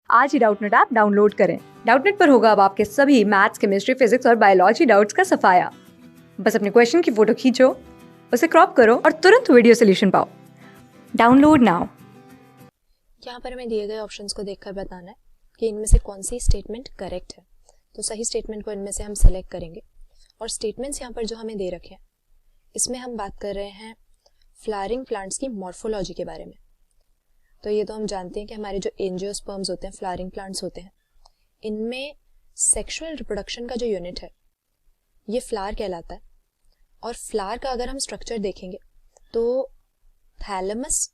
आज ही Doubtnut app download करें। Doubtnut पर होगा अब आपके सभी मैथ्स, केमिस्ट्री, फिजिक्स और बायोलॉजी डाउट्स का सफाया। बस अपने क्वेश्चन की फोटो खींचो, उसे क्रॉप करो और तुरंत वीडियो सोल्यूशन पाओ। Download now. यहाँ पर हमें दिए गए ऑप्शंस को देखकर बताना है कि इनमें से कौन सी स्टेटमेंट करेक्ट है। तो सही स्टेटमेंट को इनमें से हम सेलेक्ट करेंगे और स्टेटमेंट्स यहाँ पर जो हमें दे रखे हैं इसमें हम बात कर रहे हैं फ्लावरिंग प्लांट्स की मॉर्फोलॉजी के बारे में। तो ये तो हम जानते हैं कि हमारे जो एंजियोस्पर्म्स होते हैं, फ्लावरिंग प्लांट्स होते हैं, इनमें सेक्सुअल रिप्रोडक्शन का जो यूनिट है ये फ्लावर कहलाता है। और फ्लावर का अगर हम स्ट्रक्चर देखेंगे तो थैलेमस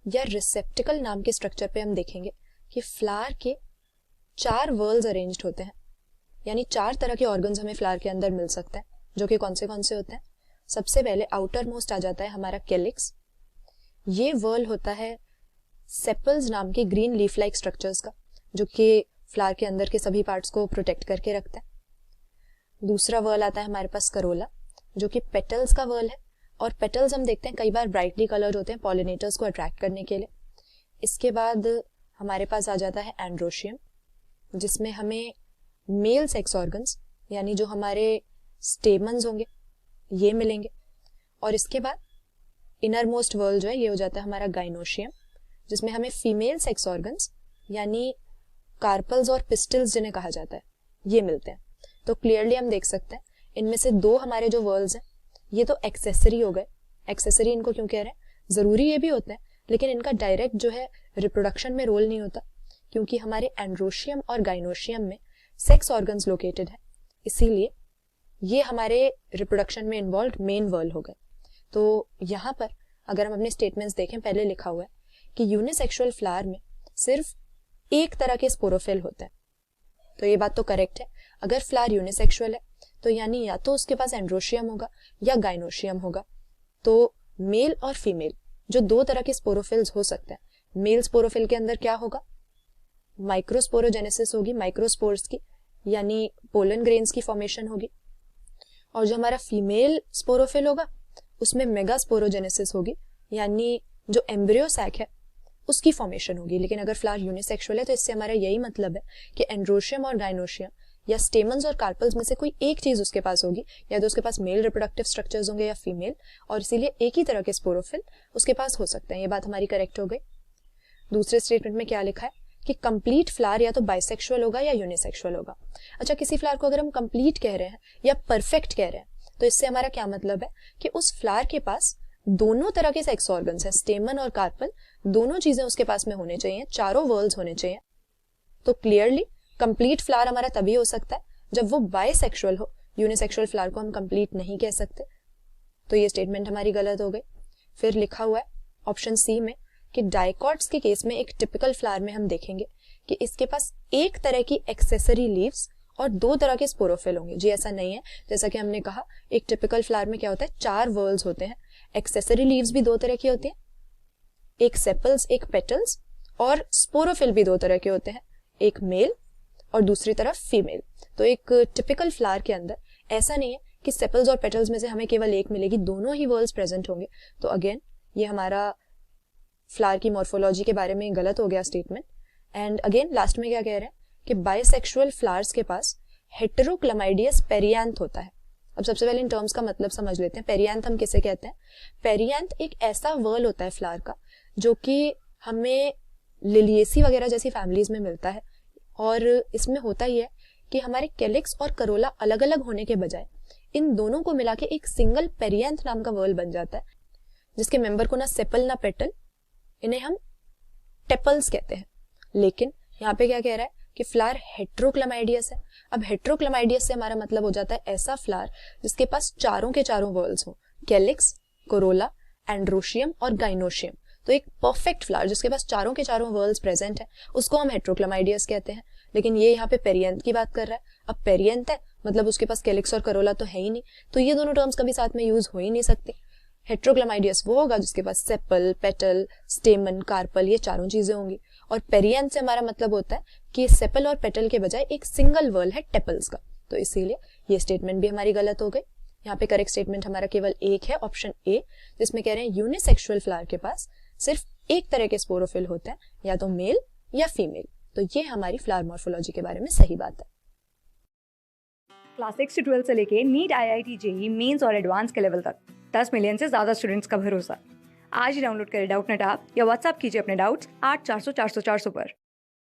या रिसेप्टिकल नाम के स्ट्रक्चर पे हम देखेंगे कि फ्लावर के 4 वर्ल्स अरेंज्ड होते हैं, यानी 4 तरह के ऑर्गन्स हमें फ्लावर के अंदर मिल सकते हैं, जो कि कौन से होते हैं। सबसे पहले आउटर मोस्ट आ जाता है हमारा कैलिक्स। ये वर्ल होता है सेपल्स नाम के ग्रीन लीफ लाइक स्ट्रक्चर्स का, जो कि फ्लावर के अंदर के सभी पार्ट्स को प्रोटेक्ट करके रखता है। दूसरा वर्ल आता है हमारे पास करोला, जो कि पेटल्स का वर्ल है। और पेटल्स हम देखते हैं कई बार ब्राइटली कलर्ड होते हैं पॉलिनेटर्स को अट्रैक्ट करने के लिए। इसके बाद हमारे पास आ जाता है एंड्रोशियम, जिसमें हमें मेल सेक्स ऑर्गन्स यानी जो हमारे स्टेमन्स होंगे ये मिलेंगे। और इसके बाद इनर मोस्ट वर्ल जो है ये हो जाता है हमारा गाइनोशियम, जिसमें हमें फीमेल सेक्स ऑर्गन्स यानी कार्पल्स और पिस्टल्स जिन्हें कहा जाता है ये मिलते हैं। तो क्लियरली हम देख सकते हैं इनमें से 2 हमारे जो वर्ल्स हैं ये तो एक्सेसरी हो गए। एक्सेसरी इनको क्यों कह रहे हैं, जरूरी ये भी होते हैं लेकिन इनका डायरेक्ट जो है रिप्रोडक्शन में रोल नहीं होता, क्योंकि हमारे एंड्रोशियम और गाइनोशियम में सेक्स ऑर्गन्स लोकेटेड है, इसीलिए ये हमारे रिप्रोडक्शन में इन्वॉल्व मेन वर्ल हो गए। तो यहाँ पर अगर हम अपने स्टेटमेंट्स देखें, पहले लिखा हुआ है कि यूनिसेक्सुअल फ्लावर में सिर्फ एक तरह के स्पोरोफिल होते हैं। तो ये बात तो करेक्ट है। अगर फ्लावर यूनिसेक्सुअल है तो यानी या तो उसके पास एंड्रोशियम होगा या गाइनोशियम होगा। तो मेल और फीमेल जो 2 तरह के स्पोरोफिल्स हो सकते हैं। मेल स्पोरोफिल के अंदर क्या होगा, माइक्रोस्पोरोजेनेसिस होगी माइक्रोस्पोर्स की, यानी पोलन ग्रेन्स की फॉर्मेशन होगी। और जो हमारा फीमेल स्पोरोफिल होगा उसमें मेगास्पोरोजेनेसिस होगी, यानी जो एम्ब्रियो सैक है उसकी फॉर्मेशन होगी। लेकिन अगर फ्लावर यूनिसेक्सुअल है तो इससे हमारा यही मतलब है कि एंड्रोशियम और गाइनोशियम या स्टेमन्स और कार्पल्स में से कोई एक चीज उसके पास होगी, या तो उसके पास मेल रिप्रोडक्टिव स्ट्रक्चर्स होंगे या फीमेल, और इसीलिए एक ही तरह के स्पोरोफिल उसके पास हो सकते हैं। ये बात हमारी करेक्ट हो गई। दूसरे स्टेटमेंट में क्या लिखा है कि कंप्लीट फ्लावर या तो बाइसेक्सुअल होगा या यूनिसेक्सुअल होगा। अच्छा, किसी फ्लावर को अगर हम कंप्लीट कह रहे हैं या परफेक्ट कह रहे हैं तो इससे हमारा क्या मतलब है कि उस फ्लावर के पास दोनों तरह के सेक्स ऑर्गन्स हैं, स्टेमन और कार्पल, दोनों चीजें उसके पास में होने चाहिए, 4 वर्ल्स होने चाहिए। तो क्लियरली कंप्लीट फ्लावर हमारा तभी हो सकता है जब वो बाइसेक्सुअल हो। यूनिसेक्सुअल फ्लावर को हम कंप्लीट नहीं कह सकते। तो ये स्टेटमेंट हमारी गलत हो गई। फिर लिखा हुआ है ऑप्शन सी में कि डाइकॉट्स के केस में एक टिपिकल फ्लावर में हम देखेंगे कि इसके पास एक तरह की एक्सेसरी लीव्स और 2 तरह के स्पोरोफिल होंगे। जी ऐसा नहीं है। जैसा कि हमने कहा एक टिपिकल फ्लावर में क्या होता है, 4 वर्ल्स होते हैं, एक्सेसरी लीव्स भी 2 तरह की होती हैं, एक सेपल्स एक पेटल्स, और स्पोरोफिल भी 2 तरह के होते हैं, एक मेल और दूसरी तरफ फीमेल। तो एक टिपिकल फ्लावर के अंदर ऐसा नहीं है कि सेपल्स और पेटल्स में से हमें केवल एक मिलेगी, दोनों ही वर्ल्स प्रेजेंट होंगे। तो अगेन ये हमारा फ्लावर की मॉर्फोलॉजी के बारे में गलत हो गया स्टेटमेंट। एंड अगेन लास्ट में क्या कह रहे हैं कि बाइसेक्सुअल फ्लावर्स के पास हेटेरोक्लामाइडियस पेरियांथ होता है। अब सबसे पहले इन टर्म्स का मतलब समझ लेते हैं। पेरियांथ हम किसे कहते हैं? पेरियांथ एक ऐसा वर्ल होता है फ्लावर का जो कि हमें लिलिएसी वगैरह जैसी फैमिलीज में मिलता है, और इसमें होता ही है कि हमारे कैलिक्स और करोला अलग अलग होने के बजाय इन दोनों को मिला के एक सिंगल पेरियांथ नाम का वर्ल बन जाता है, जिसके मेंबर को ना सेपल ना पेटल, इन्हें हम टेपल्स कहते हैं। लेकिन यहाँ पे क्या कह रहा है कि फ्लावर हेट्रोक्लामाइडियस है। अब हेट्रोक्लामाइडियस से हमारा मतलब हो जाता है ऐसा फ्लावर जिसके पास चारों के चारों वर्ल्स हो, कैलिक्स, कोरोला, एंड्रोशियम और गाइनोशियम। तो एक परफेक्ट फ्लावर जिसके पास चारों के चारों वर्ल्स प्रेजेंट है उसको हम हेट्रोक्लामाइडियस कहते हैं। लेकिन ये यहाँ पे पेरियांथ की बात कर रहा है। अब पेरियांथ है मतलब उसके पास कैलिक्स और करोला तो है ही नहीं, तो ये दोनों टर्म्स कभी साथ में यूज हो ही नहीं सकते। हेट्रोक्लामाइडियस वो होगा जिसके पास सेपल, पेटल, स्टेमन, कार्पल ये चारों चीजें होंगी, और पेरियांथ से हमारा मतलब होता है कि सेपल और पेटल के बजाय एक सिंगल वर्ल है टेपल्स का। तो इसीलिए ये स्टेटमेंट भी हमारी गलत हो गई। यहाँ पे करेक्ट स्टेटमेंट हमारा केवल एक है, ऑप्शन ए, जिसमें कह रहे हैं यूनिसेक्सुअल फ्लावर के पास सिर्फ एक तरह के स्पोरोफिल होते हैं, या तो मेल या फीमेल। तो ये हमारी फ्लावर मॉर्फोलॉजी के बारे में सही बात है। क्लास 6 से 12 से लेके नीट, IIT, जेई मेंस और एडवांस के लेवल तक 10 मिलियन से ज्यादा स्टूडेंट्स का भरोसा। आज ही डाउनलोड करें डाउटनेट ऐप या व्हाट्सएप कीजिए अपने डाउट्स 8400 400 400 पर।